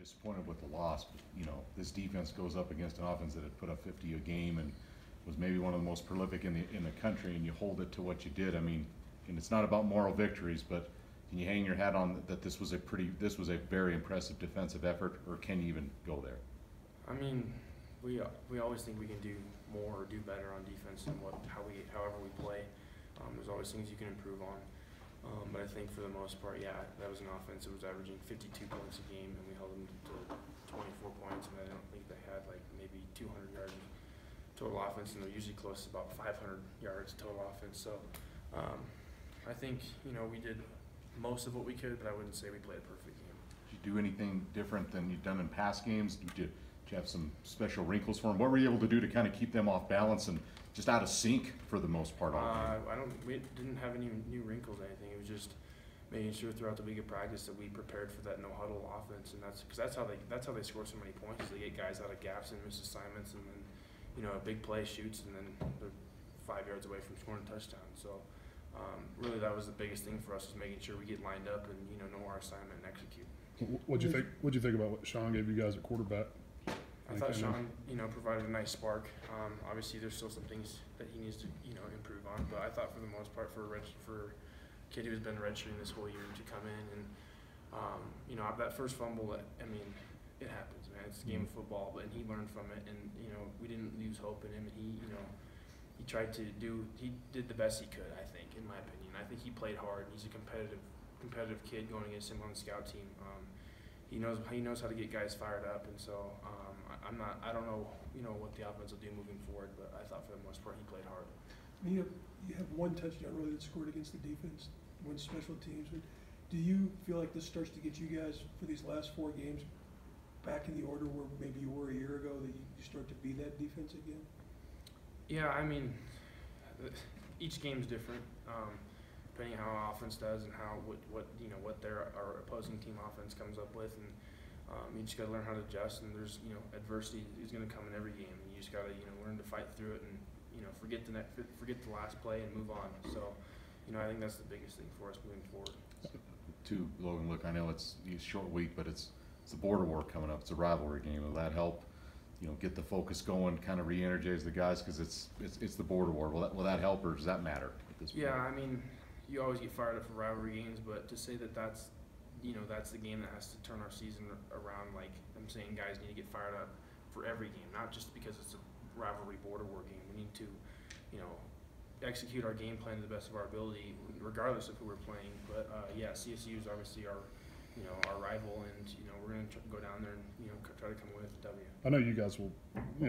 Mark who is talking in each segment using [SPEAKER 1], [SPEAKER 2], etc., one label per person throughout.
[SPEAKER 1] disappointed with the loss, but this defense goes up against an offense that had put up 50 a game and was maybe one of the most prolific in the country, and you hold it to what you did. I mean, and it's not about moral victories, but can you hang your hat on that this was a very impressive defensive effort, or can you even go there?
[SPEAKER 2] I mean, we always think we can do more or do better on defense than however we play. There's always things you can improve on. But I think for the most part, yeah, that was an offense that was averaging 52 points a game, and we held them to 24 points, and I don't think they had like maybe 200 yards total offense, and they're usually close to about 500 yards total offense. So I think, we did most of what we could, but I wouldn't say we played a perfect game.
[SPEAKER 1] Did you do anything different than you've done in past games? Did you have some special wrinkles for them? What were you able to do to kind of keep them off balance and just out of sync for the most part?
[SPEAKER 2] We didn't have any new wrinkles or anything. It was just making sure throughout the week of practice that we prepared for that no huddle offense, and that's how they score so many points. Is they get guys out of gaps and miss assignments, and then a big play shoots, and then they're 5 yards away from scoring a touchdown. So really, that was the biggest thing for us, is making sure we get lined up and know our assignment and execute.
[SPEAKER 3] What'd you think about what Sean gave you guys at quarterback?
[SPEAKER 2] I thought Sean, provided a nice spark. Obviously, there's still some things that he needs to, improve on. But I thought for the most part, for a kid who's been redshirting this whole year to come in and, that first fumble, it happens, man. It's a game of football, and he learned from it. And we didn't lose hope in him. And he did the best he could. I think, in my opinion, I think he played hard. He's a competitive kid going against him on the scout team. He knows how to get guys fired up, and so I don't know what the offense will do moving forward, but I thought for the most part he played hard.
[SPEAKER 4] You have one touchdown really that scored against the defense, one special teams. But do you feel like this starts to get you guys for these last 4 games back in the order where maybe you were a year ago, that you start to be that defense again?
[SPEAKER 2] Yeah, each game's different. Depending on how our offense does and what our opposing team offense comes up with, and you just got to learn how to adjust. And there's adversity is going to come in every game, and you just got to learn to fight through it and forget the last play and move on. So I think that's the biggest thing for us moving forward.
[SPEAKER 1] To Logan, look, I know it's a short week, but it's the border war coming up. It's a rivalry game. Will that help? Get the focus going, kind of re-energize the guys, because it's the border war. Will that help, or does that matter at this point?
[SPEAKER 2] Yeah, you always get fired up for rivalry games, but to say that's the game that has to turn our season around, like I'm saying, guys need to get fired up for every game, not just because it's a rivalry border war game. We need to, execute our game plan to the best of our ability, regardless of who we're playing. But CSU is obviously our rival, and we're going to go down there and try to come away with a W.
[SPEAKER 3] I know you guys will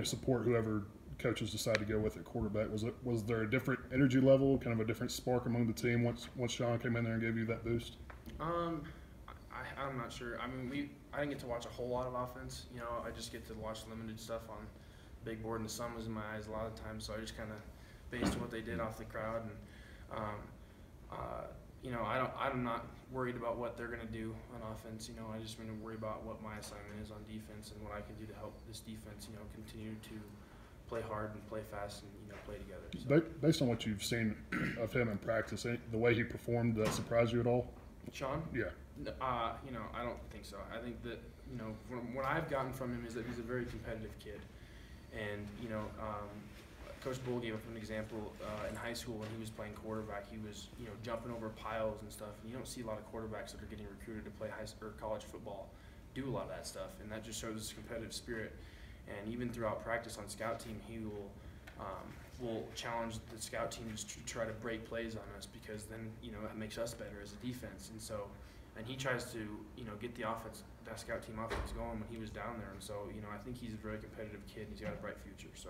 [SPEAKER 3] support whoever coaches decide to go with at quarterback. Was there a different energy level, kind of a different spark among the team once Sean came in there and gave you that boost?
[SPEAKER 2] I'm not sure. I didn't get to watch a whole lot of offense. I just get to watch limited stuff on the big board, and the sun was in my eyes a lot of times, so I just kind of based on what they did off the crowd. And I'm not worried about what they're going to do on offense. I just want to worry about what my assignment is on defense and what I can do to help this defense, continue to play hard and play fast and play together. So.
[SPEAKER 3] Based on what you've seen of him in practice, the way he performed, did that surprise you at all?
[SPEAKER 2] Sean?
[SPEAKER 3] Yeah.
[SPEAKER 2] I don't think so. I think that from what I've gotten from him is that he's a very competitive kid, and Coach Bull gave an example in high school when he was playing quarterback. He was jumping over piles and stuff. And you don't see a lot of quarterbacks that are getting recruited to play college football do a lot of that stuff, and that just shows his competitive spirit. And even throughout practice on scout team, he will challenge the scout team to try to break plays on us, because then it makes us better as a defense. And so, and he tries to get the offense, that scout team offense going when he was down there. And so I think he's a very competitive kid, and he's got a bright future. So.